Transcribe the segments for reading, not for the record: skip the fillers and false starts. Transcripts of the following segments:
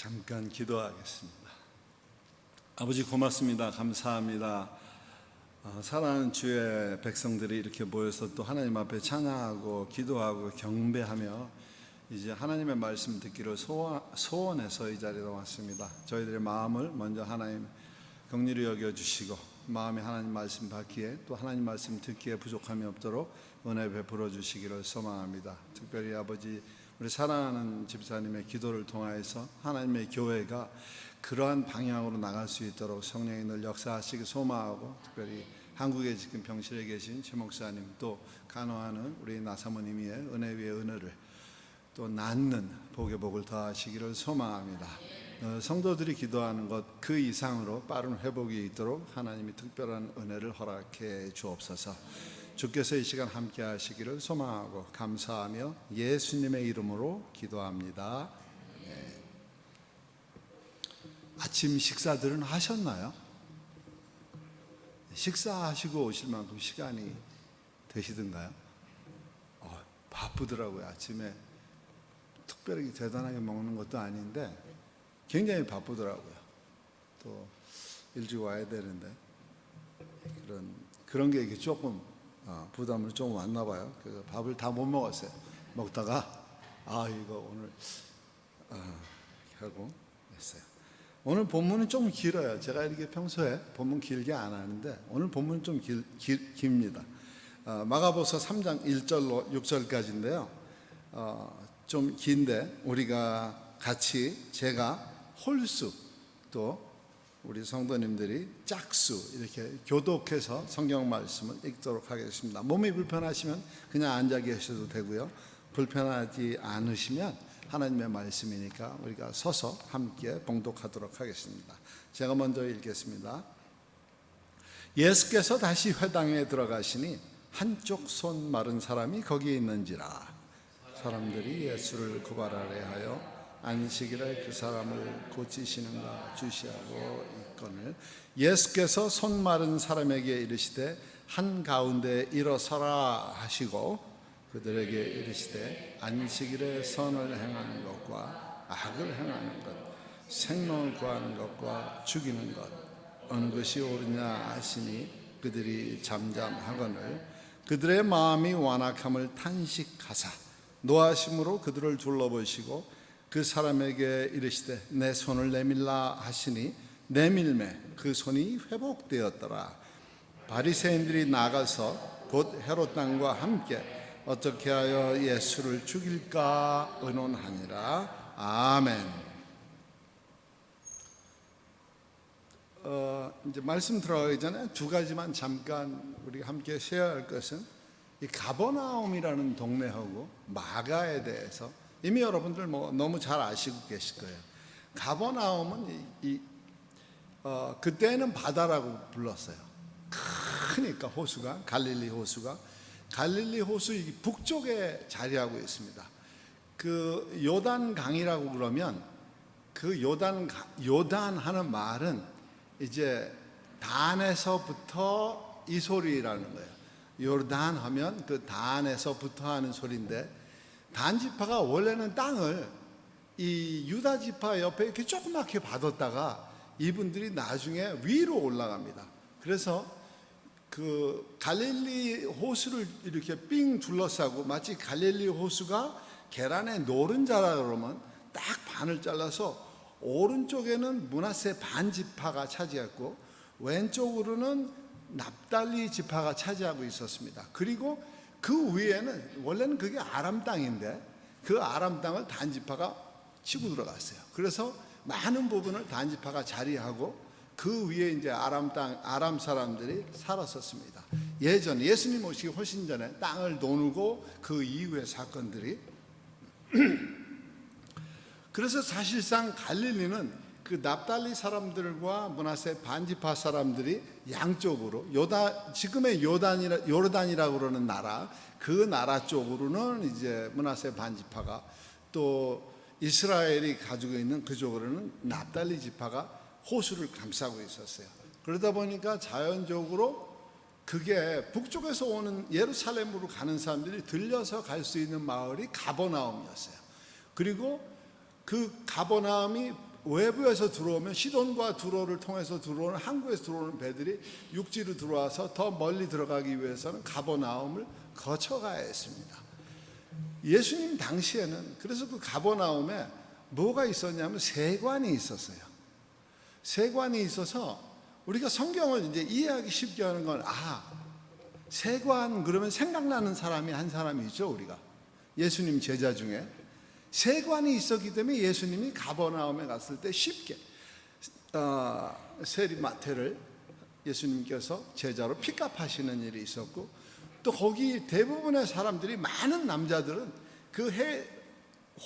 잠깐 기도하겠습니다. 아버지 고맙습니다. 감사합니다. 사랑하는 주의 백성들이 이렇게 모여서 또 하나님 앞에 찬양하고 기도하고 경배하며 이제 하나님의 말씀 듣기를 소원해서 이 자리에 왔습니다. 저희들의 마음을 먼저 하나님 긍휼히 여겨주시고 마음에 하나님 말씀 받기에 또 하나님 말씀 듣기에 부족함이 없도록 은혜 베풀어 주시기를 소망합니다. 특별히 아버지 우리 사랑하는 집사님의 기도를 통하여서 하나님의 교회가 그러한 방향으로 나갈 수 있도록 성령이 늘 역사하시기 소망하고, 특별히 한국에 지금 병실에 계신 최 목사님, 또 간호하는 우리 나사모님의 은혜 위에 은혜를, 또 낫는 복의 복을 더하시기를 소망합니다. 성도들이 기도하는 것 그 이상으로 빠른 회복이 있도록 하나님이 특별한 은혜를 허락해 주옵소서. 주께서 이 시간 함께 하시기를 소망하고 감사하며 예수님의 이름으로 기도합니다. 아침 식사들은 하셨나요? 식사하시고 오실 만큼 시간이 되시던가요? 바쁘더라고요. 아침에 특별히 대단하게 먹는 것도 아닌데 굉장히 바쁘더라고요. 또 일찍 와야 되는데 그런 게 이게 조금 부담으로 좀 왔나 봐요. 그래서 밥을 다 못 먹었어요. 먹다가 이거 오늘 하고 했어요. 오늘 본문은 좀 길어요. 제가 이렇게 평소에 본문 길게 안 하는데 오늘 본문은 좀 깁니다. 마가복음 3장 1절로 6절까지인데요. 좀 긴데 우리가 같이 제가 홀수 또 우리 성도님들이 짝수 이렇게 교독해서 성경 말씀을 읽도록 하겠습니다. 몸이 불편하시면 그냥 앉아 계셔도 되고요. 불편하지 않으시면 하나님의 말씀이니까 우리가 서서 함께 봉독하도록 하겠습니다. 제가 먼저 읽겠습니다. 예수께서 다시 회당에 들어가시니 한쪽 손 마른 사람이 거기에 있는지라. 사람들이 예수를 고발하려 하여 안식일에 그 사람을 고치시는가 주시하고 있거늘 예수께서 손 마른 사람에게 이르시되 한가운데 일어서라 하시고 그들에게 이르시되 안식일에 선을 행하는 것과 악을 행하는 것, 생명을 구하는 것과 죽이는 것 어느 것이 옳으냐 하시니 그들이 잠잠하거늘 그들의 마음이 완악함을 탄식하사 노하심으로 그들을 둘러보시고 그 사람에게 이르시되 내 손을 내밀라 하시니 내밀매 그 손이 회복되었더라. 바리새인들이 나가서 곧 헤롯 왕과 함께 어떻게 하여 예수를 죽일까 의논하니라. 아멘. 이제 말씀 들어가기 전에 두 가지만 잠깐 우리가 함께 쉐어할 것은 이 가버나움이라는 동네하고 마가에 대해서 이미 여러분들 너무 잘 아시고 계실 거예요. 가버나움은 그때는 바다라고 불렀어요. 크니까 호수가 갈릴리 호수 북쪽에 자리하고 있습니다. 그 요단 강이라고 그러면 그 요단 하는 말은 이제 단에서부터 이 소리라는 거예요. 요르단 하면 그 단에서부터 하는 소리인데 단 지파가 원래는 땅을 이 유다 지파 옆에 이렇게 조그맣게 받았다가 이분들이 나중에 위로 올라갑니다. 그래서 그 갈릴리 호수를 이렇게 삥 둘러싸고 마치 갈릴리 호수가 계란의 노른자라 그러면 딱 반을 잘라서 오른쪽에는 므낫세 반 지파가 차지했고 왼쪽으로는 납달리 지파가 차지하고 있었습니다. 그리고 그 위에는 원래는 그게 아람 땅인데 그 아람 땅을 단 지파가 치고 들어갔어요. 그래서 많은 부분을 단 지파가 자리하고 그 위에 이제 아람 사람들이 살았었습니다. 예전에 예수님 오시기 훨씬 전에 땅을 나누고 그 이후의 사건들이 그래서 사실상 갈릴리는 그 납달리 사람들과 므낫세 반지파 사람들이 양쪽으로 지금의 요르단이라고 그러는 나라 그 나라 쪽으로는 이제 므낫세 반지파가 또 이스라엘이 가지고 있는 그쪽으로는 납달리 지파가 호수를 감싸고 있었어요. 그러다 보니까 자연적으로 그게 북쪽에서 오는 예루살렘으로 가는 사람들이 들려서 갈 수 있는 마을이 가버나움이었어요. 그리고 그 가버나움이 외부에서 들어오면 시돈과 두로를 통해서 들어오는, 항구에서 들어오는 배들이 육지로 들어와서 더 멀리 들어가기 위해서는 가버나움을 거쳐가야 했습니다. 예수님 당시에는 그래서 그 가버나움에 뭐가 있었냐면 세관이 있었어요. 세관이 있어서 우리가 성경을 이제 이해하기 쉽게 하는 건, 세관 그러면 생각나는 사람이 한 사람이 있죠. 우리가 예수님 제자 중에 세관이 있었기 때문에 예수님이 가버나움에 갔을 때 쉽게 세리마태를 예수님께서 제자로 픽업하시는 일이 있었고, 또 거기 대부분의 사람들이, 많은 남자들은 그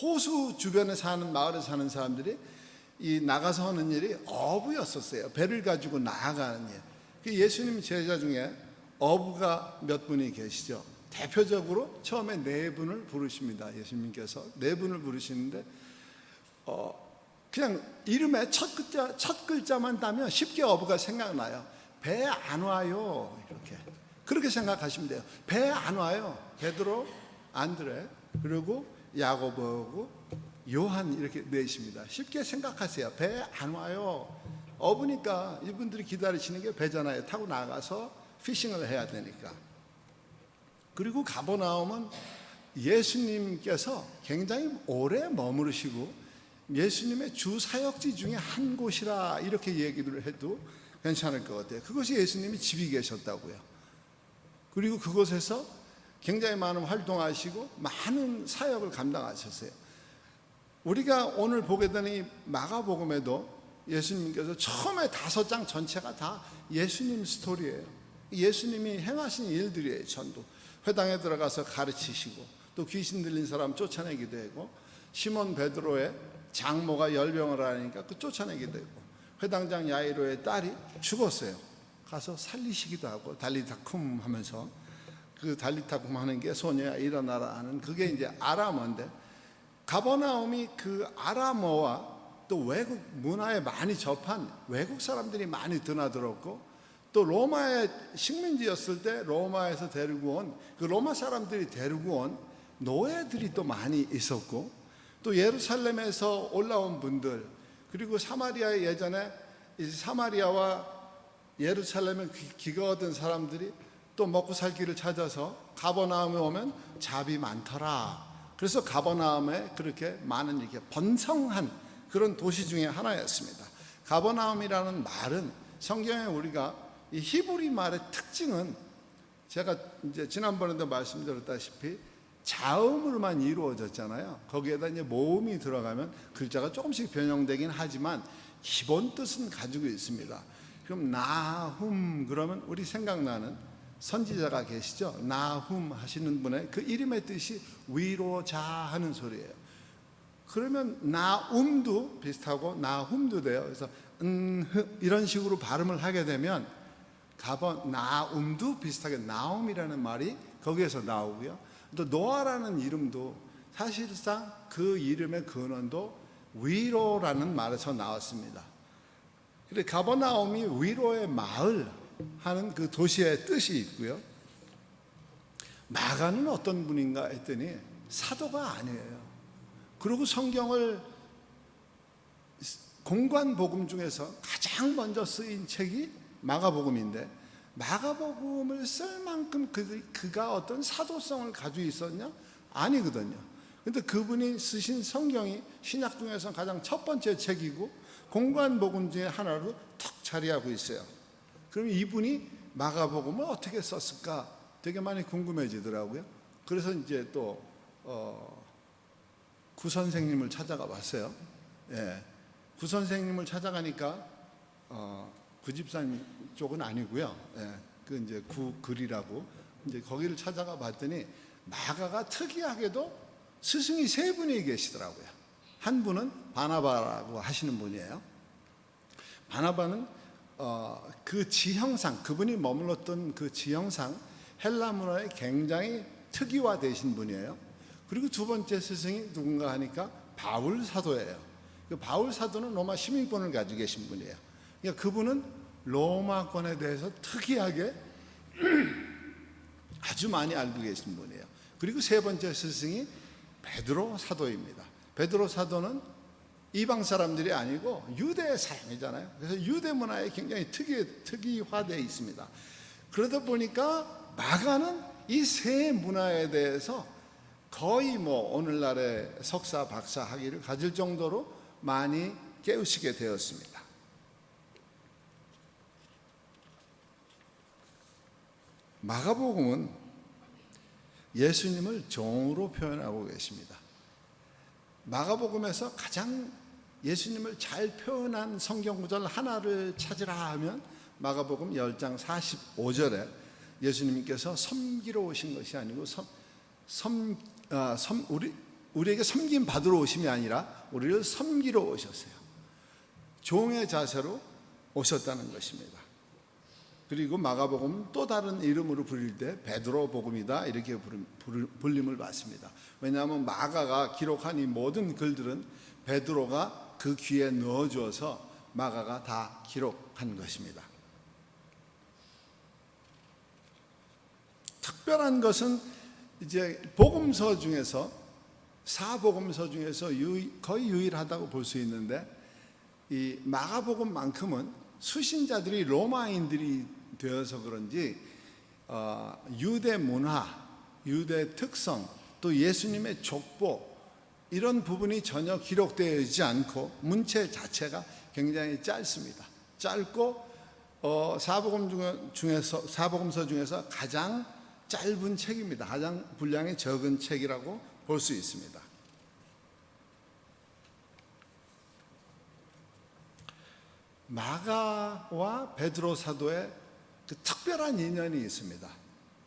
호수 주변에 사는, 마을에 사는 사람들이 이 나가서 하는 일이 어부였었어요. 배를 가지고 나아가는 일. 그 예수님 제자 중에 어부가 몇 분이 계시죠. 대표적으로 처음에 네 분을 부르십니다. 예수님께서 네 분을 부르시는데 그냥 이름에 첫 글자만 따면 쉽게 어부가 생각나요. 배 안 와요, 이렇게 그렇게 생각하시면 돼요. 배 안 와요. 베드로, 안드레, 그리고 야고보하고 요한, 이렇게 넷입니다. 쉽게 생각하세요. 배 안 와요. 어부니까 이분들이 기다리시는 게 배잖아요. 타고 나가서 피싱을 해야 되니까. 그리고 가버나움은 예수님께서 굉장히 오래 머무르시고 예수님의 주 사역지 중에 한 곳이라, 이렇게 얘기를 해도 괜찮을 것 같아요. 그것이 예수님이 집이 계셨다고요. 그리고 그곳에서 굉장히 많은 활동하시고 많은 사역을 감당하셨어요. 우리가 오늘 보게 되는 이 마가복음에도 예수님께서 처음에 5장 전체가 다 예수님 스토리예요. 예수님이 행하신 일들이에요. 전부 회당에 들어가서 가르치시고, 또 귀신 들린 사람 쫓아내기도 하고, 시몬 베드로의 장모가 열병을 하니까 그 쫓아내기도 하고, 회당장 야이로의 딸이 죽었어요. 가서 살리시기도 하고, 달리타쿰 하면서, 그 달리타쿰 하는 게 소녀야 일어나라 하는, 그게 이제 아람어인데, 가버나움이 그 아람어와 또 외국 문화에 많이 접한 외국 사람들이 많이 드나들었고, 또 로마의 식민지였을 때 로마에서 데리고 온, 그 로마 사람들이 데리고 온 노예들이 또 많이 있었고, 또 예루살렘에서 올라온 분들, 그리고 사마리아에 예전에 사마리아와 예루살렘에 기가 얻은 사람들이 또 먹고 살 길을 찾아서 가버나움에 오면 잡이 많더라. 그래서 가버나움에 그렇게 많은, 이렇게 번성한 그런 도시 중에 하나였습니다. 가버나움이라는 말은 성경에 우리가 이 히브리 말의 특징은, 제가 이제 지난번에도 말씀드렸다시피 자음으로만 이루어졌잖아요. 거기에다 이제 모음이 들어가면 글자가 조금씩 변형되긴 하지만 기본 뜻은 가지고 있습니다. 그럼 나훔 그러면 우리 생각나는 선지자가 계시죠? 나훔 하시는 분의 그 이름의 뜻이 위로자 하는 소리예요. 그러면 나움도 비슷하고 나훔도 돼요. 그래서 이런 식으로 발음을 하게 되면 나움도 비슷하게 나움이라는 말이 거기에서 나오고요. 또 노아라는 이름도 사실상 그 이름의 근원도 위로라는 말에서 나왔습니다. 그래, 가버나움이 위로의 마을 하는 그 도시의 뜻이 있고요. 마가는 어떤 분인가 했더니 사도가 아니에요. 그리고 성경을 공관복음 중에서 가장 먼저 쓰인 책이 마가복음인데, 마가복음을 쓸 만큼 그가 어떤 사도성을 가지고 있었냐? 아니거든요. 근데 그분이 쓰신 성경이 신약 중에서 가장 첫 번째 책이고 공관복음 중에 하나로 턱 자리하고 있어요. 그럼 이분이 마가복음을 어떻게 썼을까 되게 많이 궁금해지더라고요. 그래서 이제 또 구 선생님을 찾아가 봤어요. 예. 구 선생님을 찾아가니까 구 집사님 쪽은 아니고요. 예. 그 이제 구 글이라고 이제 거기를 찾아가 봤더니 마가가 특이하게도 스승이 3분이 계시더라고요. 한 분은 바나바라고 하시는 분이에요. 바나바는 그 지형상, 그분이 머물렀던 그 지형상 헬라 문화에 굉장히 특이화되신 분이에요. 그리고 두 번째 스승이 누군가 하니까 바울 사도예요. 그 바울 사도는 로마 시민권을 가지고 계신 분이에요. 그러니까 그분은 로마권에 대해서 특이하게 아주 많이 알고 계신 분이에요. 그리고 세 번째 스승이 베드로 사도입니다. 베드로 사도는 이방 사람들이 아니고 유대 사람이잖아요. 그래서 유대 문화에 굉장히 특이화되어 있습니다. 그러다 보니까 마가는 이 세 문화에 대해서 거의 오늘날의 석사, 박사 학위를 가질 정도로 많이 깨우치게 되었습니다. 마가복음은 예수님을 종으로 표현하고 계십니다. 마가복음에서 가장 예수님을 잘 표현한 성경 구절 하나를 찾으라 하면 마가복음 10장 45절에 예수님께서 섬기러 오신 것이 아니고 우리에게 섬김 받으러 오심이 아니라 우리를 섬기러 오셨어요. 종의 자세로 오셨다는 것입니다. 그리고 마가복음 또 다른 이름으로 불릴 때 베드로 복음이다 이렇게 불림을 받습니다. 왜냐하면 마가가 기록한 이 모든 글들은 베드로가 그 귀에 넣어주어서 마가가 다 기록한 것입니다. 특별한 것은 이제 복음서 중에서 사복음서 중에서 거의 유일하다고 볼 수 있는데 이 마가복음만큼은 수신자들이 로마인들이 되어서 그런지 유대 문화, 유대 특성, 또 예수님의 족보 이런 부분이 전혀 기록되어 있지 않고 문체 자체가 굉장히 짧습니다. 짧고 사복음서 중에서 가장 짧은 책입니다. 가장 분량이 적은 책이라고 볼 수 있습니다. 마가와 베드로 사도의 그 특별한 인연이 있습니다.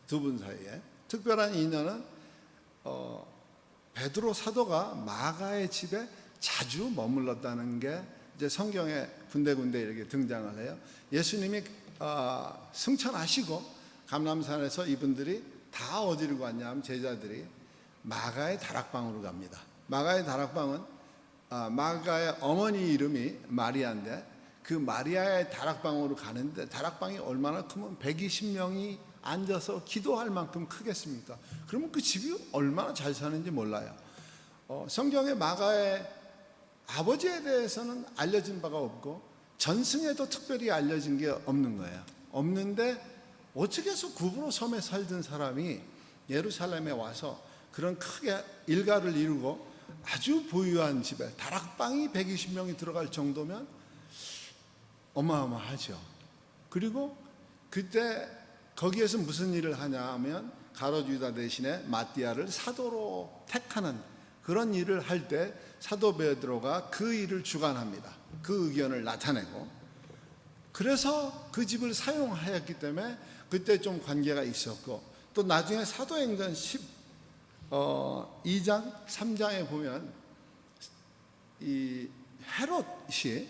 두 분 사이에 특별한 인연은 베드로 사도가 마가의 집에 자주 머물렀다는 게 이제 성경에 군데군데 이렇게 등장을 해요. 예수님이 승천하시고 감람산에서 이분들이 다 어디로 갔냐 하면 제자들이 마가의 다락방으로 갑니다. 마가의 다락방은 마가의 어머니 이름이 마리아인데 그 마리아의 다락방으로 가는데 다락방이 얼마나 크면 120명이 앉아서 기도할 만큼 크겠습니까? 그러면 그 집이 얼마나 잘 사는지 몰라요. 성경에 마가의 아버지에 대해서는 알려진 바가 없고 전승에도 특별히 알려진 게 없는 거예요. 없는데 어떻게 해서 구브로 섬에 살던 사람이 예루살렘에 와서 그런 크게 일가를 이루고 아주 부유한 집에 다락방이 120명이 들어갈 정도면 어마어마하죠. 그리고 그때 거기에서 무슨 일을 하냐 하면 가롯 유다 대신에 마띠아를 사도로 택하는 그런 일을 할 때 사도 베드로가 그 일을 주관합니다. 그 의견을 나타내고 그래서 그 집을 사용하였기 때문에 그때 좀 관계가 있었고 또 나중에 사도행전 2장 3장에 보면 이 헤롯이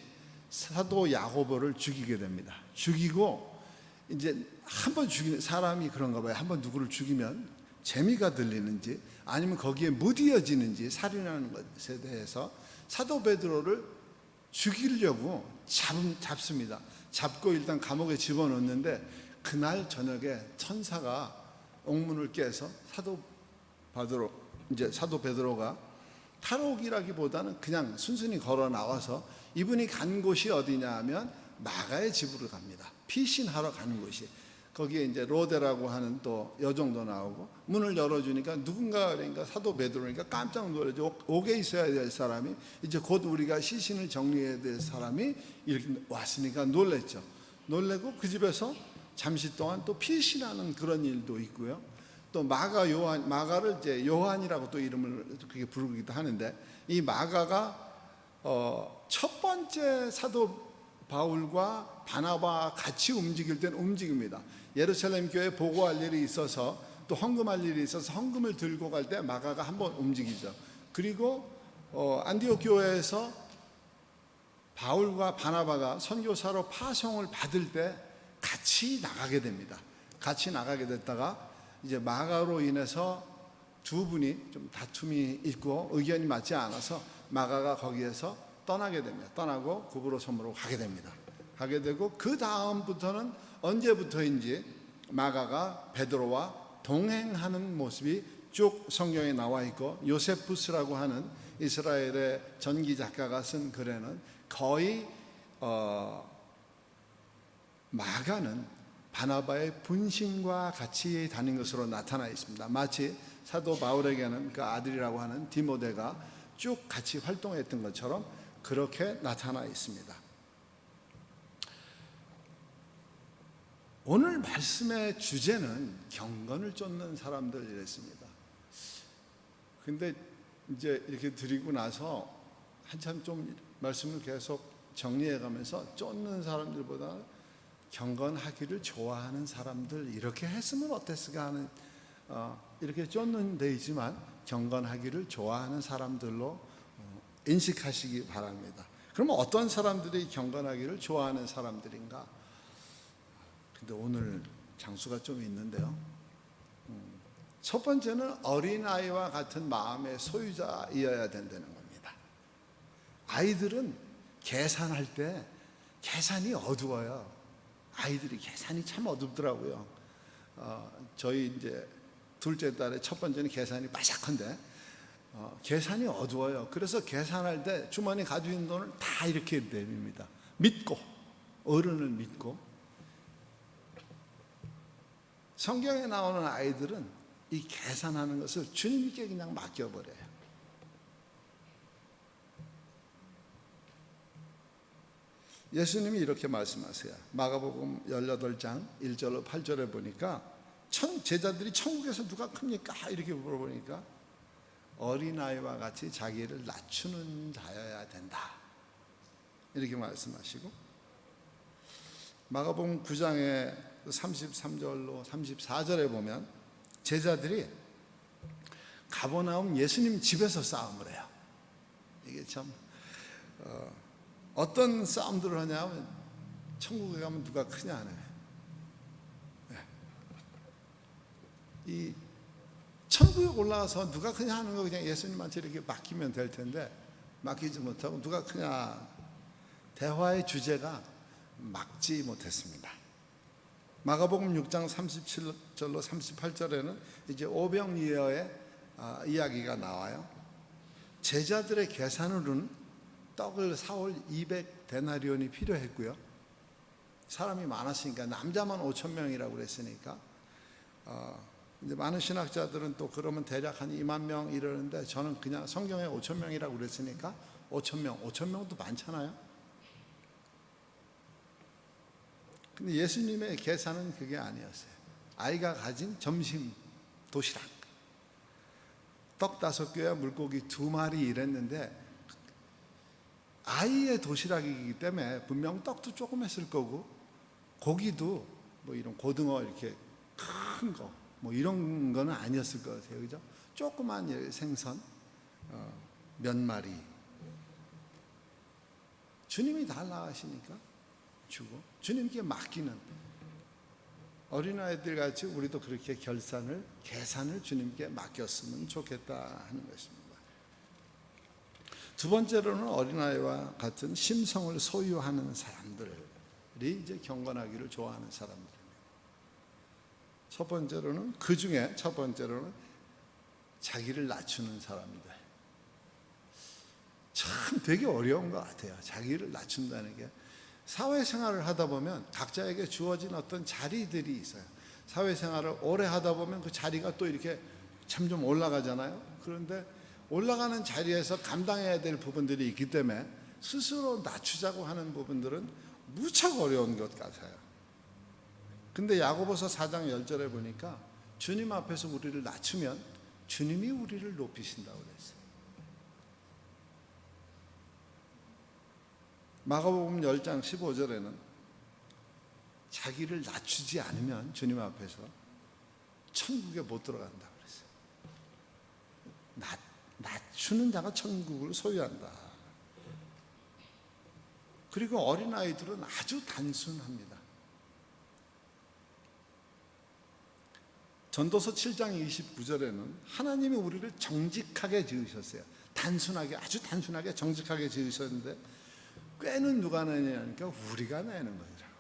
사도 야고보를 죽이게 됩니다. 죽이고 이제 한번 죽이는 사람이 그런가 봐요. 한번 누구를 죽이면 재미가 들리는지 아니면 거기에 무디어지는지 살인하는 것에 대해서 사도 베드로를 죽이려고 잡습니다. 잡고 일단 감옥에 집어넣는데 그날 저녁에 천사가 옥문을 깨서 사도 베드로가 탈옥이라기보다는 그냥 순순히 걸어 나와서 이분이 간 곳이 어디냐 하면 마가의 집으로 갑니다. 피신하러 가는 곳이 거기에 이제 로데라고 하는 또 여종도 나오고 문을 열어주니까 누군가 그러니까 사도 베드로니까 깜짝 놀라죠. 옥에 있어야 될 사람이 이제 곧 우리가 시신을 정리해야 될 사람이 이렇게 왔으니까 놀랬죠. 놀래고 그 집에서 잠시 동안 또 피신하는 그런 일도 있고요. 또 마가를 이제 요한이라고 또 이름을 그렇게 부르기도 하는데 이 마가가 첫 번째 사도 바울과 바나바와 같이 움직일 때는 움직입니다. 예루살렘 교회에 보고할 일이 있어서 또 헌금할 일이 있어서 헌금을 들고 갈 때 마가가 한번 움직이죠. 그리고 안디옥 교회에서 바울과 바나바가 선교사로 파송을 받을 때 같이 나가게 됩니다. 같이 나가게 됐다가 이제 마가로 인해서 두 분이 좀 다툼이 있고 의견이 맞지 않아서 마가가 거기에서 떠나게 됩니다. 떠나고 구브로 섬으로 가게 됩니다. 가게 되고 그 다음부터는 언제부터인지 마가가 베드로와 동행하는 모습이 쭉 성경에 나와 있고 요세푸스라고 하는 이스라엘의 전기 작가가 쓴 글에는 거의 마가는 바나바의 분신과 같이 다닌 것으로 나타나 있습니다. 마치 사도 바울에게는 그 아들이라고 하는 디모데가 쭉 같이 활동했던 것처럼 그렇게 나타나 있습니다. 오늘 말씀의 주제는 경건을 쫓는 사람들이랬습니다. 근데 이제 이렇게 드리고 나서 한참 좀 말씀을 계속 정리해 가면서 쫓는 사람들보다 경건하기를 좋아하는 사람들 이렇게 했으면 어땠을까 하는 이렇게 쫓는 데이지만 경건하기를 좋아하는 사람들로 인식하시기 바랍니다. 그러면 어떤 사람들이 경건하기를 좋아하는 사람들인가? 근데 오늘 장수가 좀 있는데요. 첫 번째는 어린아이와 같은 마음의 소유자이어야 된다는 겁니다. 아이들은 계산할 때 계산이 어두워요. 아이들이 계산이 참 어둡더라고요. 저희 이제 둘째 딸의 첫 번째는 계산이 빠삭한데 계산이 어두워요. 그래서 계산할 때 주머니 가지고 있는 돈을 다 이렇게 내밉니다. 믿고, 어른을 믿고. 성경에 나오는 아이들은 이 계산하는 것을 주님께 그냥 맡겨버려요. 예수님이 이렇게 말씀하세요. 마가복음 18장 1절로 8절에 보니까 제자들이 천국에서 누가 큽니까? 이렇게 물어보니까 어린아이와 같이 자기를 낮추는 자여야 된다, 이렇게 말씀하시고, 마가복음 9장의 33절로 34절에 보면 제자들이 가버나움 예수님 집에서 싸움을 해요. 이게 참 어떤 싸움들을 하냐면 천국에 가면 누가 크냐 하는 거예요. 이 천국에 올라가서 누가 크냐 하는 거 그냥 예수님한테 이렇게 맡기면 될 텐데 맡기지 못하고 누가 크냐, 대화의 주제가 막지 못했습니다. 마가복음 6장 37절로 38절에는 이제 오병이어의 이야기가 나와요. 제자들의 계산으로는 떡을 사올 200데나리온이 필요했고요. 사람이 많았으니까, 남자만 5,000명이라고 그랬으니까 이제 많은 신학자들은 또 그러면 대략 한 2만 명 이러는데, 저는 그냥 성경에 5,000명이라고 그랬으니까 5,000명도 많잖아요. 근데 예수님의 계산은 그게 아니었어요. 아이가 가진 점심 도시락 떡 5개와 물고기 2마리 이랬는데, 아이의 도시락이기 때문에 분명 떡도 조금 했을 거고 고기도 뭐 이런 고등어 이렇게 큰 거 뭐 이런 거는 아니었을 것 같아요. 그죠? 조그만 생선 몇 마리. 주님이 달라 하시니까 주고, 주님께 맡기는, 어린아이들 같이 우리도 그렇게 계산을 주님께 맡겼으면 좋겠다 하는 것입니다. 두 번째로는 어린아이와 같은 심성을 소유하는 사람들이 이제 경건하기를 좋아하는 사람들입니다. 첫 번째로는 자기를 낮추는 사람들. 참 되게 어려운 것 같아요. 자기를 낮춘다는 게. 사회생활을 하다 보면 각자에게 주어진 어떤 자리들이 있어요. 사회생활을 오래 하다 보면 그 자리가 또 이렇게 점점 올라가잖아요. 그런데 올라가는 자리에서 감당해야 될 부분들이 있기 때문에 스스로 낮추자고 하는 부분들은 무척 어려운 것 같아요. 근데 야고보서 4장 10절에 보니까 주님 앞에서 우리를 낮추면 주님이 우리를 높이신다고 그랬어요. 마가복음 10장 15절에는 자기를 낮추지 않으면 주님 앞에서 천국에 못 들어간다고 그랬어요. 낮추는 자가 천국을 소유한다. 그리고 어린아이들은 아주 단순합니다. 전도서 7장 29절에는 하나님이 우리를 정직하게 지으셨어요. 단순하게, 아주 단순하게 정직하게 지으셨는데 꾀는 누가 내냐니까 우리가 내는 거더라고요.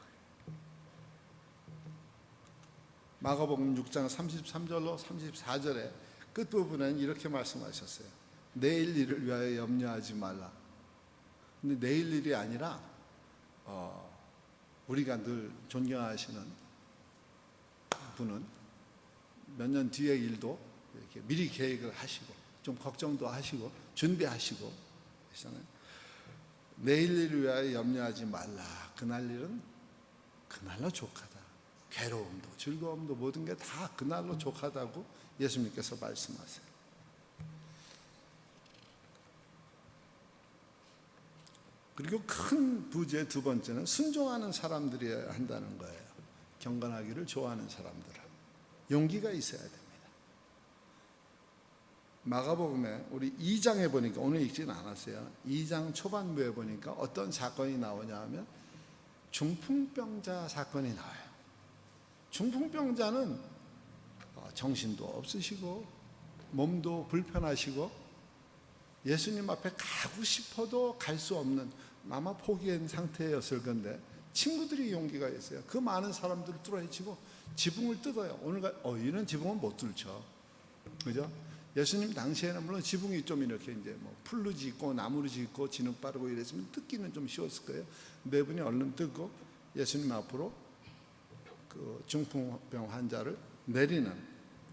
마가복음 6장 33절로 34절에 끝부분에는 이렇게 말씀하셨어요. 내일 일을 위하여 염려하지 말라. 근데 내일 일이 아니라 우리가 늘 존경하시는 분은 몇 년 뒤의 일도 이렇게 미리 계획을 하시고 좀 걱정도 하시고 준비하시고 그러잖아요. 내일 일을 위하여 염려하지 말라. 그날 일은 그날로 족하다. 괴로움도 즐거움도 모든 게 다 그날로 족하다고 예수님께서 말씀하세요. 그리고 큰 부제의 두 번째는 순종하는 사람들이어야 한다는 거예요. 경건하기를 좋아하는 사람들은 용기가 있어야 됩니다. 마가복음에 우리 2장에 보니까 오늘 읽지는 않았어요. 2장 초반부에 보니까 어떤 사건이 나오냐 하면 중풍병자 사건이 나와요. 중풍병자는 정신도 없으시고 몸도 불편하시고 예수님 앞에 가고 싶어도 갈 수 없는 아마 포기한 상태였을 건데 친구들이 용기가 있어요. 그 많은 사람들을 뚫어헤치고 지붕을 뜯어요. 오늘 이런 지붕은 못 뚫죠. 그죠? 예수님 당시에는 물론 지붕이 좀 이렇게 이제 뭐 풀로 짓고 나무로 짓고 진흙 바르고 이랬으면 뜯기는 좀 쉬웠을 거예요. 네 분이 얼른 뜯고 예수님 앞으로 그 중풍병 환자를 내리는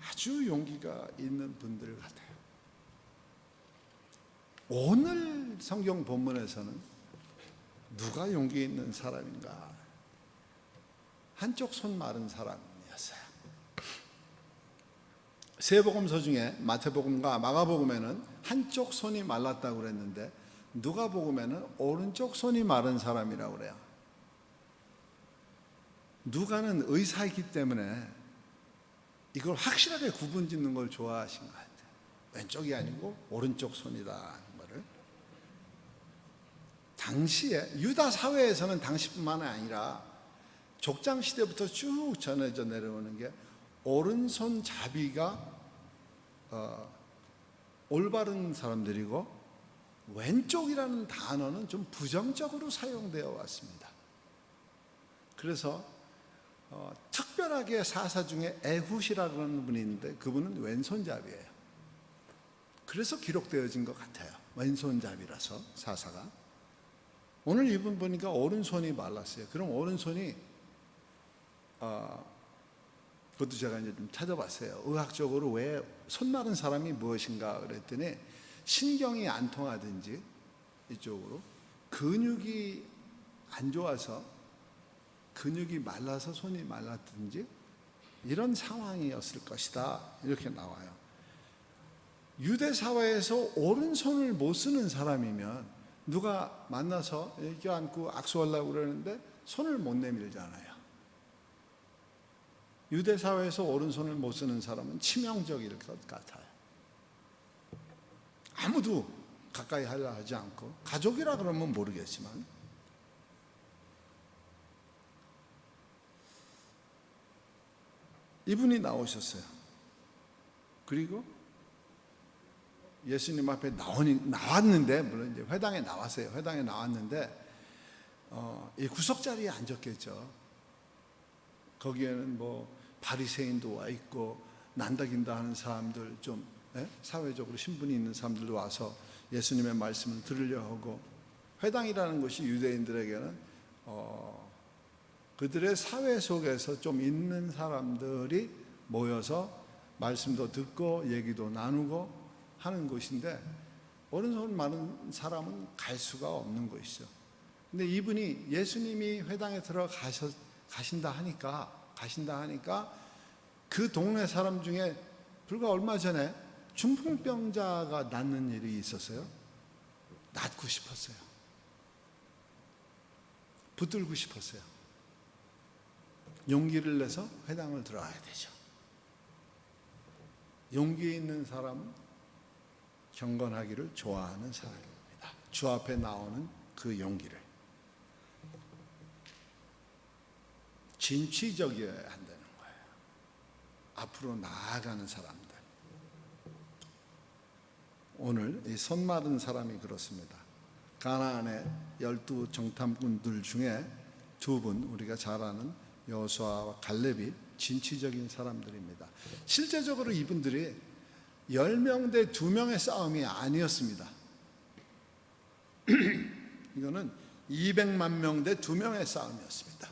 아주 용기가 있는 분들 같아요. 오늘 성경 본문에서는 누가 용기 있는 사람인가? 한쪽 손 마른 사람이었어요. 세 복음서 중에 마태복음과 마가복음에는 한쪽 손이 말랐다고 그랬는데 누가복음에는 오른쪽 손이 마른 사람이라고 그래요. 누가는 의사이기 때문에 이걸 확실하게 구분 짓는 걸 좋아하신 것 같아요. 왼쪽이 아니고 오른쪽 손이다 하는 거를. 당시에 유다 사회에서는 당시뿐만 아니라 족장 시대부터 쭉 전해져 내려오는 게 오른손 자비가 올바른 사람들이고 왼쪽이라는 단어는 좀 부정적으로 사용되어 왔습니다. 그래서 특별하게 사사 중에 에훗이라는 분이 있는데 그분은 왼손잡이에요. 그래서 기록되어진 것 같아요. 왼손잡이라서 사사가. 오늘 이분 보니까 오른손이 말랐어요. 그럼 오른손이 그것도 제가 이제 좀 찾아봤어요. 의학적으로 왜 손 마른 사람이 무엇인가 그랬더니 신경이 안 통하든지 이쪽으로 근육이 안 좋아서 근육이 말라서 손이 말랐든지 이런 상황이었을 것이다 이렇게 나와요. 유대 사회에서 오른손을 못 쓰는 사람이면 누가 만나서 껴안고 악수하려고 그러는데 손을 못 내밀잖아요. 유대 사회에서 오른손을 못 쓰는 사람은 치명적일 것 같아요. 아무도 가까이 하려 하지 않고 가족이라 그러면 모르겠지만 이분이 나오셨어요. 그리고 예수님 앞에 나왔는데 물론 이제 회당에 나왔어요. 회당에 나왔는데 이 구석 자리에 앉았겠죠. 거기에는 뭐 바리새인도 와 있고 난다긴다 하는 사람들 좀 사회적으로 신분이 있는 사람들도 와서 예수님의 말씀을 들으려 하고 회당이라는 것이 유대인들에게는 그들의 사회 속에서 좀 있는 사람들이 모여서 말씀도 듣고 얘기도 나누고 하는 곳인데 오른손 마른 사람은 갈 수가 없는 것이죠. 근데 이분이 예수님이 회당에 가신다 하니까 그 동네 사람 중에 불과 얼마 전에 중풍병자가 낫는 일이 있었어요. 낫고 싶었어요. 붙들고 싶었어요. 용기를 내서 회당을 들어가야 되죠. 용기 있는 사람은 경건하기를 좋아하는 사람입니다. 주 앞에 나오는 그 용기를 진취적이어야 한다는 거예요. 앞으로 나아가는 사람들. 오늘 이 손 마른 사람이 그렇습니다. 가나안의 12 정탐꾼들 중에 두 분, 우리가 잘 아는 여호수아와 갈렙이 진취적인 사람들입니다. 실제적으로 이분들이 10명 대 2명의 싸움이 아니었습니다. 이거는 200만 명 대 2명의 싸움이었습니다.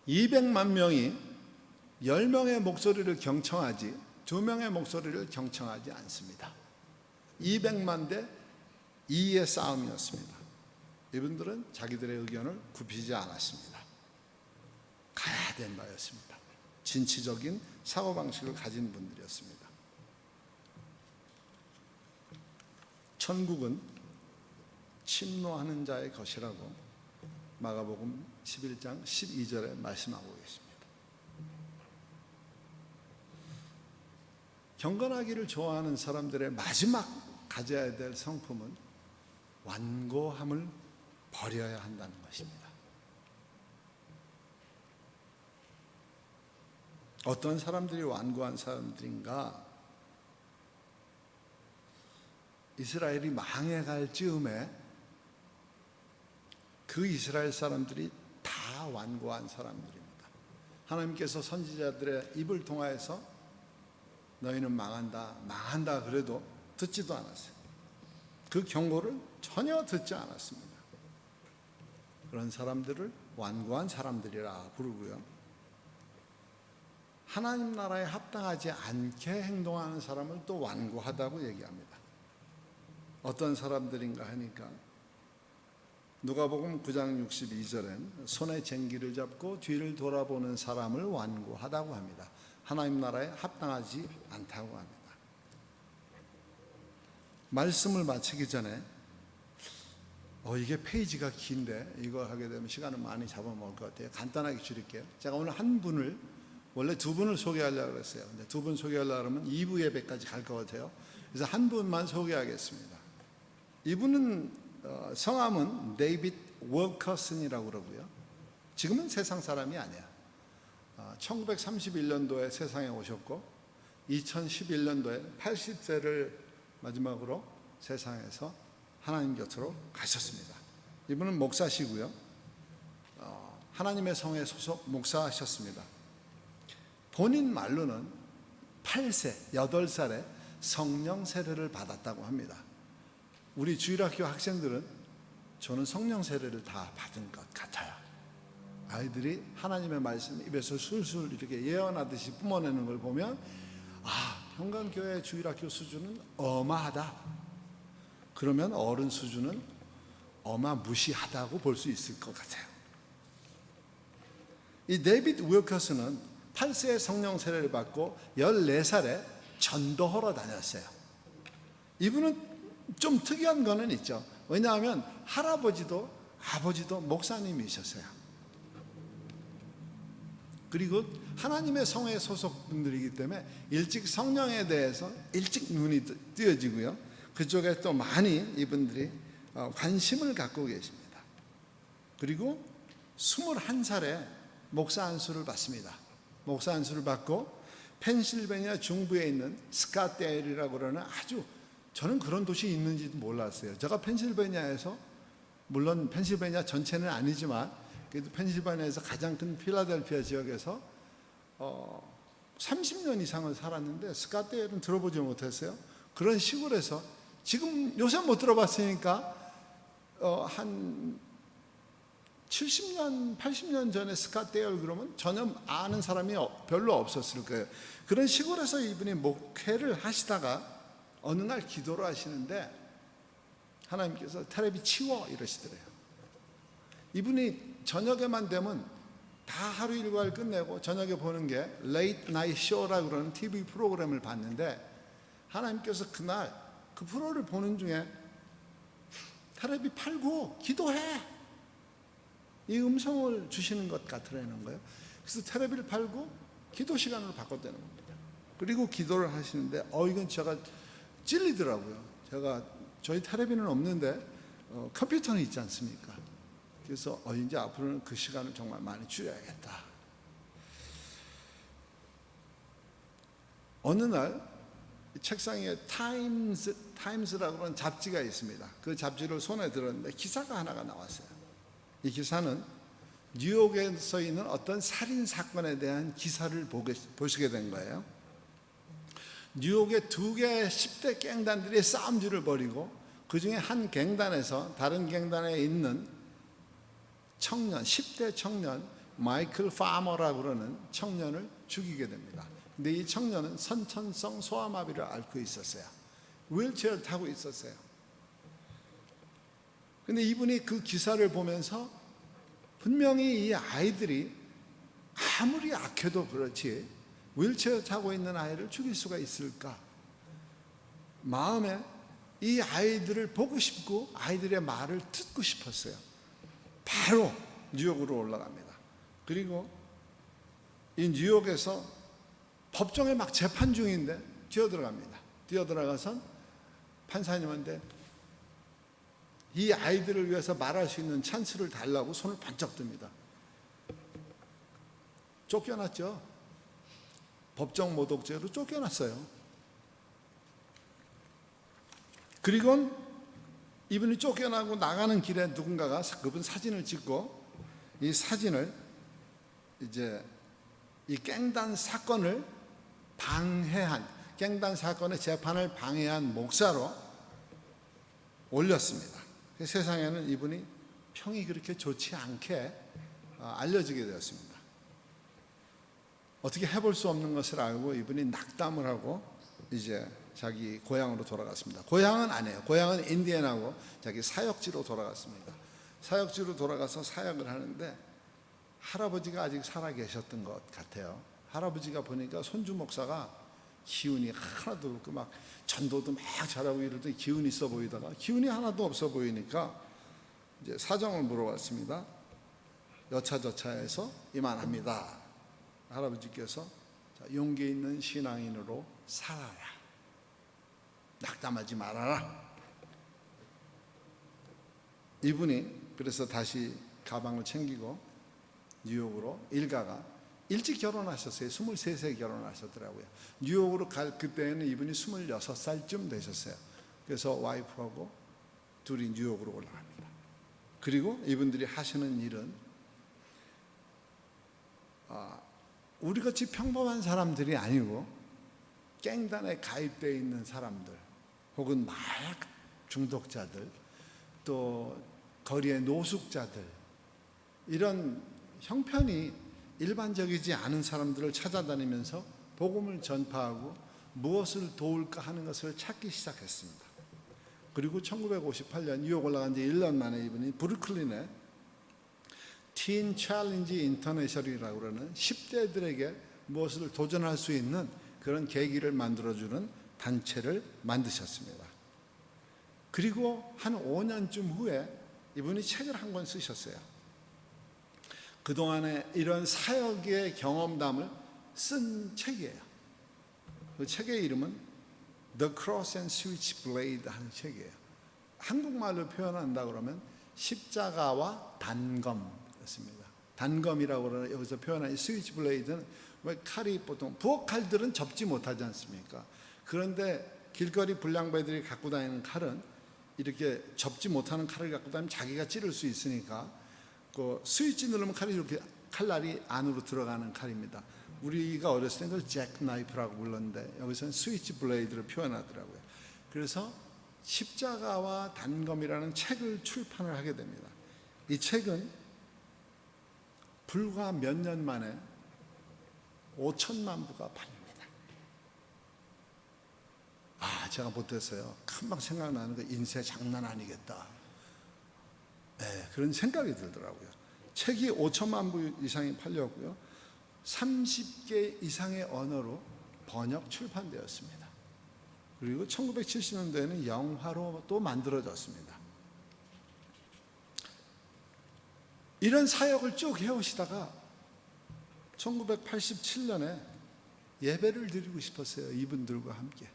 200만 명이 10명의 목소리를 경청하지 2명의 목소리를 경청하지 않습니다. 200만 대 2의 싸움이었습니다. 이분들은 자기들의 의견을 굽히지 않았습니다. 가야 된 바였습니다. 진취적인 사고방식을 가진 분들이었습니다. 천국은 침노하는 자의 것이라고 마가복음 11장 12절에 말씀하고 계십니다. 경건하기를 좋아하는 사람들의 마지막 가져야 될 성품은 완고함을 버려야 한다는 것입니다. 어떤 사람들이 완고한 사람들인가? 이스라엘이 망해갈 즈음에 그 이스라엘 사람들이 다 완고한 사람들입니다. 하나님께서 선지자들의 입을 통하여서 너희는 망한다, 망한다 그래도 듣지도 않았어요. 그 경고를 전혀 듣지 않았습니다. 그런 사람들을 완고한 사람들이라 부르고요. 하나님 나라에 합당하지 않게 행동하는 사람을 또 완고하다고 얘기합니다. 어떤 사람들인가 하니까 누가복음 9장 62절엔 손에 쟁기를 잡고 뒤를 돌아보는 사람을 완고하다고 합니다. 하나님 나라에 합당하지 않다고 합니다. 말씀을 마치기 전에 이게 페이지가 긴데 이거 하게 되면 시간을 많이 잡아먹을 것 같아요. 간단하게 줄일게요. 제가 오늘 한 분을, 원래 두 분을 소개하려고 했어요. 근데 두 분 소개하려고 하면 2부 예배까지 갈 것 같아요. 그래서 한 분만 소개하겠습니다. 이분은 성함은 데이빗 워커슨이라고 그러고요. 지금은 세상 사람이 아니야. 1931년도에 세상에 오셨고 2011년도에 80세를 마지막으로 세상에서 하나님 곁으로 가셨습니다. 이분은 목사시고요. 하나님의 성에 소속 목사하셨습니다. 본인 말로는 8세, 8살에 성령 세례를 받았다고 합니다. 우리 주일학교 학생들은 저는 성령 세례를 다 받은 것 같아요. 아이들이 하나님의 말씀 입에서 술술 이렇게 예언하듯이 뿜어내는 걸 보면 평강교회 주일학교 수준은 어마하다. 그러면 어른 수준은 어마무시하다고 볼 수 있을 것 같아요. 이 데이빗 워커스는 8세에 성령 세례를 받고 14살에 전도하러 다녔어요. 이분은 좀 특이한 거는 있죠. 왜냐하면 할아버지도 아버지도 목사님이셨어요. 그리고 하나님의 성에 소속 분들이기 때문에 일찍 성령에 대해서 일찍 눈이 뜨여지고요. 그쪽에 또 많이 이분들이 관심을 갖고 계십니다. 그리고 21살에 목사 안수를 받습니다. 목사 안수를 받고 펜실베니아 중부에 있는 스캇데일이라고 그러는 아주, 저는 그런 도시 있는지도 몰랐어요. 제가 펜실베니아에서, 물론 펜실베니아 전체는 아니지만 그래도 펜실베니아에서 가장 큰 필라델피아 지역에서 30년 이상을 살았는데 스캇데일은 들어보지 못했어요. 그런 시골에서, 지금 요새 못 들어봤으니까 한 70년, 80년 전에 스캇데일 그러면 전혀 아는 사람이 별로 없었을 거예요. 그런 시골에서 이분이 목회를 하시다가 어느 날 기도를 하시는데 하나님께서 텔레비 치워 이러시더래요. 이분이 저녁에만 되면 다 하루 일과를 끝내고 저녁에 보는 게 레이트 나이트 쇼라고 그러는 TV 프로그램을 봤는데 하나님께서 그날 그 프로를 보는 중에 텔레비 팔고 기도해, 이 음성을 주시는 것 같으라는 거예요. 그래서 텔레비를 팔고 기도 시간으로 바꿨다는 겁니다. 그리고 기도를 하시는데 이건 제가 찔리더라고요. 저희 텔레비는 없는데 컴퓨터는 있지 않습니까? 그래서 이제 앞으로는 그 시간을 정말 많이 줄여야겠다. 어느 날 책상 위에 타임스라고 하는 잡지가 있습니다. 그 잡지를 손에 들었는데 기사가 하나가 나왔어요. 이 기사는 뉴욕에 서 있는 어떤 살인 사건에 대한 기사를 보시게 된 거예요. 뉴욕의 두 개의 10대 갱단들이 싸움질을 벌이고 그 중에 한 갱단에서 다른 갱단에 있는 청년, 10대 청년 마이클 파머라고 그러는 청년을 죽이게 됩니다. 근데 이 청년은 선천성 소아마비를 앓고 있었어요. 휠체어를 타고 있었어요. 근데 이분이 그 기사를 보면서 분명히 이 아이들이 아무리 악해도 그렇지 휠체어 타고 있는 아이를 죽일 수가 있을까? 마음에 이 아이들을 보고 싶고 아이들의 말을 듣고 싶었어요. 바로 뉴욕으로 올라갑니다. 그리고 이 뉴욕에서 법정에 막 재판 중인데 뛰어들어갑니다. 뛰어들어가서 판사님한테 이 아이들을 위해서 말할 수 있는 찬스를 달라고 손을 번쩍 듭니다. 쫓겨났죠. 법정 모독죄로 쫓겨났어요. 그리고 이분이 쫓겨나고 나가는 길에 누군가가 그분 사진을 찍고 이 사진을 이제 이 갱단 사건을 방해한, 갱단 사건의 재판을 방해한 목사로 올렸습니다. 세상에는 이분이 평이 그렇게 좋지 않게 알려지게 되었습니다. 어떻게 해볼 수 없는 것을 알고 이분이 낙담을 하고 이제 자기 고향으로 돌아갔습니다. 고향은 아니에요. 고향은 인디애나고 자기 사역지로 돌아갔습니다. 사역지로 돌아가서 사역을 하는데 할아버지가 아직 살아 계셨던 것 같아요. 할아버지가 보니까 손주 목사가 기운이 하나도 없고 막 전도도 막 잘하고 이러더니 기운이 있어 보이다가 기운이 하나도 없어 보이니까 이제 사정을 물어봤습니다. 여차저차해서 이만합니다. 할아버지께서 용기 있는 신앙인으로 살아라. 낙담하지 말아라. 이분이 그래서 다시 가방을 챙기고 뉴욕으로 일가가 일찍 결혼하셨어요. 23세에 결혼하셨더라고요. 뉴욕으로 갈 그때는 이분이 26살쯤 되셨어요. 그래서 와이프하고 둘이 뉴욕으로 올라갑니다. 그리고 이분들이 하시는 일은 우리같이 평범한 사람들이 아니고 갱단에 가입되어 있는 사람들 혹은 마약 중독자들 또 거리의 노숙자들 이런 형편이 일반적이지 않은 사람들을 찾아다니면서 복음을 전파하고 무엇을 도울까 하는 것을 찾기 시작했습니다. 그리고 1958년 뉴욕 올라간 지 1년 만에 이분이 브루클린에 틴 챌린지 인터내셔널이라고 그러는 10대들에게 무엇을 도전할 수 있는 그런 계기를 만들어주는 단체를 만드셨습니다. 그리고 한 5년쯤 후에 이분이 책을 한 권 쓰셨어요. 그동안에 이런 사역의 경험담을 쓴 책이에요. 그 책의 이름은 The Cross and Switchblade 하는 책이에요. 한국말로 표현한다 그러면 십자가와 단검이었습니다. 단검이라고 그러는 여기서 표현한 이 스위치블레이드는 왜 칼이 보통 부엌칼들은 접지 못하지 않습니까? 그런데 길거리 불량배들이 갖고 다니는 칼은 이렇게 접지 못하는 칼을 갖고 다니면 자기가 찌를 수 있으니까 그 스위치 누르면 칼이 이렇게 칼날이 안으로 들어가는 칼입니다. 우리가 어렸을 때 그걸 잭나이프라고 불렀는데 여기서는 스위치 블레이드를 표현하더라고요. 그래서 십자가와 단검이라는 책을 출판을 하게 됩니다. 이 책은 불과 몇 년 만에 5천만 부가 팔립니다. 제가 못했어요. 금방 생각나는 거 인쇄 장난 아니겠다. 그런 생각이 들더라고요. 책이 5천만 부 이상이 팔렸고요. 30개 이상의 언어로 번역 출판되었습니다. 그리고 1970년대에는 영화로 또 만들어졌습니다. 이런 사역을 쭉 해오시다가 1987년에 예배를 드리고 싶었어요. 이분들과 함께.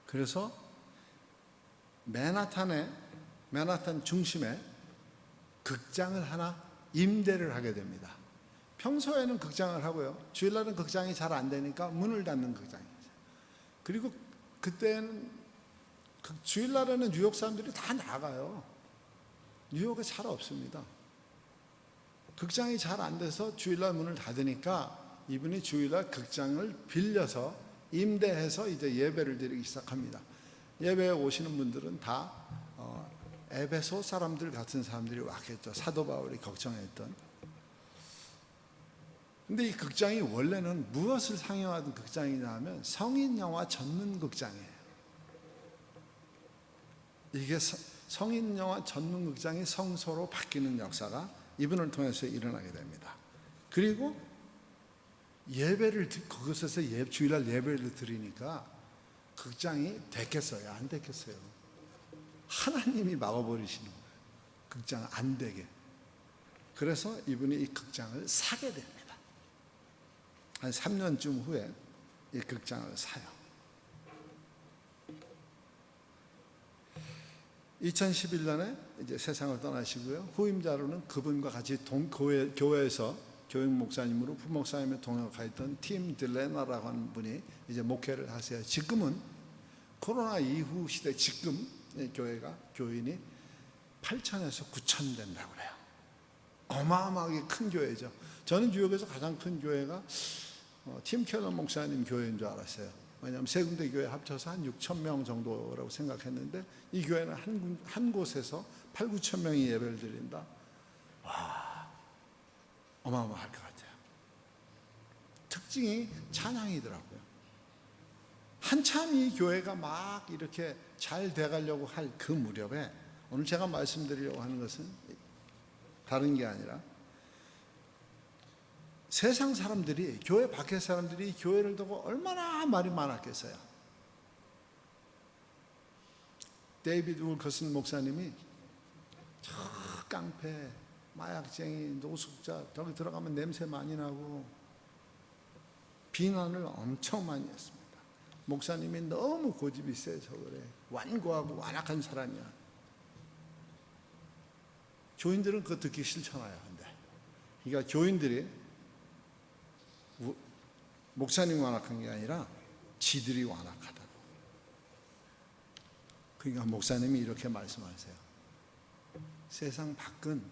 그래서 맨하탄 중심에 극장을 하나 임대를 하게 됩니다. 평소에는 극장을 하고요. 주일날은 극장이 잘 안 되니까 문을 닫는 극장이죠. 그리고 그때는 주일날에는 뉴욕 사람들이 다 나가요. 뉴욕에 잘 없습니다. 극장이 잘 안 돼서 주일날 문을 닫으니까 이분이 주일날 극장을 빌려서 임대해서 이제 예배를 드리기 시작합니다. 예배에 오시는 분들은 다 에베소 사람들 같은 사람들이 왔겠죠. 사도 바울이 걱정했던. 근데 이 극장이 원래는 무엇을 상영하던 극장이냐 하면 성인 영화 전문 극장이에요. 이게 성인 영화 전문 극장이 성소로 바뀌는 역사가 이분을 통해서 일어나게 됩니다. 그리고 예배를 그곳에서 주일날 예배를 드리니까 극장이 됐겠어요? 안 됐겠어요? 하나님이 막아버리시는 거예요. 극장 안 되게. 그래서 이분이 이 극장을 사게 됩니다. 한 3년쯤 후에 이 극장을 사요. 2011년에 이제 세상을 떠나시고요. 후임자로는 그분과 같이 교회에서 교육 목사님으로 부목사님에 동역하였던 팀 딜레나라고 하는 분이 이제 목회를 하세요. 지금은 코로나 이후 시대 지금 교회가 교인이 8,000에서 9,000 된다고 그래요. 어마어마하게 큰 교회죠. 저는 뉴욕에서 가장 큰 교회가 팀 켈러 목사님 교회인 줄 알았어요. 왜냐하면 세 군데 교회 합쳐서 한 6,000명 정도라고 생각했는데 이 교회는 한 곳에서 8,000, 9,000명이 예배를 드린다. 와, 어마어마할 것 같아요. 특징이 찬양이더라고요. 한참 이 교회가 막 이렇게 잘 돼가려고 할 그 무렵에 오늘 제가 말씀드리려고 하는 것은 다른 게 아니라 세상 사람들이, 교회 밖의 사람들이 교회를 두고 얼마나 말이 많았겠어요. 데이비드 울커슨 목사님이 저 깡패, 마약쟁이, 노숙자, 저기 들어가면 냄새 많이 나고 비난을 엄청 많이 했습니다. 목사님이 너무 고집이 세서 그래. 완고하고 완악한 사람이야. 교인들은 그거 듣기 싫잖아요. 근데 그러니까 교인들이 목사님 완악한 게 아니라 지들이 완악하다고. 그러니까 목사님이 이렇게 말씀하세요. 세상 밖은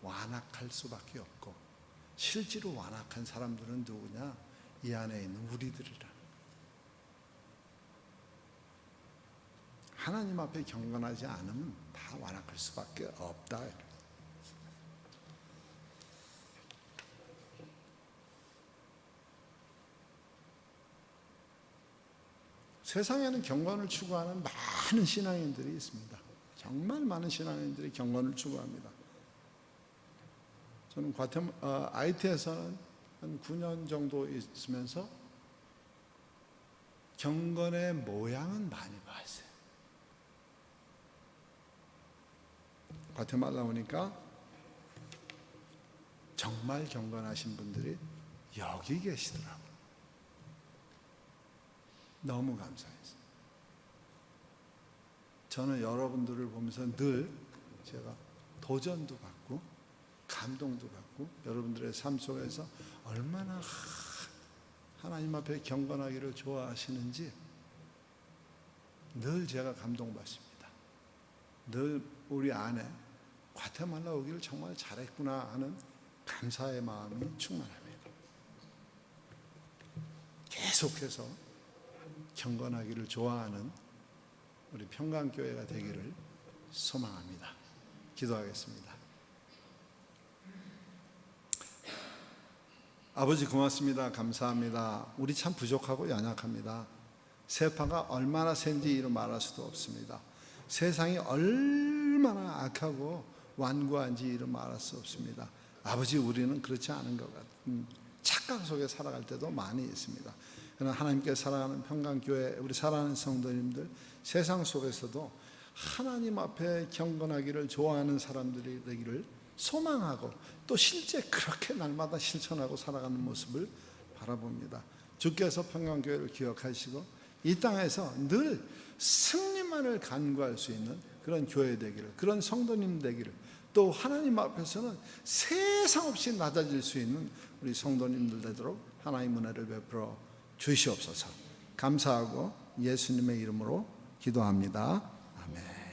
완악할 수밖에 없고 실제로 완악한 사람들은 누구냐? 이 안에 있는 우리들이라. 하나님 앞에 경건하지 않으면 다 완악할 수밖에 없다. 세상에는 경건을 추구하는 많은 신앙인들이 있습니다. 정말 많은 신앙인들이 경건을 추구합니다. 저는 IT에서는 한 9년 정도 있으면서 경건의 모양은 많이 봤어요. 과테말라 오니까 정말 경건하신 분들이 여기 계시더라고요. 너무 감사했어요. 저는 여러분들을 보면서 늘 제가 도전도 받고 감동도 받고 여러분들의 삶 속에서 얼마나 하나님 앞에 경건하기를 좋아하시는지 늘 제가 감동받습니다. 늘 우리 안에 과테말라 오기를 정말 잘했구나 하는 감사의 마음이 충만합니다. 계속해서 경건하기를 좋아하는 우리 평강교회가 되기를 소망합니다. 기도하겠습니다. 아버지 고맙습니다. 감사합니다. 우리 참 부족하고 연약합니다. 세파가 얼마나 센지 이루 말할 수도 없습니다. 세상이 얼마나 악하고 완고한지 이루 말할 수 없습니다. 아버지 우리는 그렇지 않은 것 같은 착각 속에 살아갈 때도 많이 있습니다. 그러나 하나님께 사랑하는 평강교회 우리 사랑하는 성도님들 세상 속에서도 하나님 앞에 경건하기를 좋아하는 사람들이 되기를 소망하고 또 실제 그렇게 날마다 실천하고 살아가는 모습을 바라봅니다. 주께서 평강교회를 기억하시고 이 땅에서 늘 승리만을 간구할 수 있는 그런 교회 되기를, 그런 성도님 되기를, 또 하나님 앞에서는 세상 없이 낮아질 수 있는 우리 성도님들 되도록 하나님 은혜를 베풀어 주시옵소서. 감사하고 예수님의 이름으로 기도합니다. 아멘.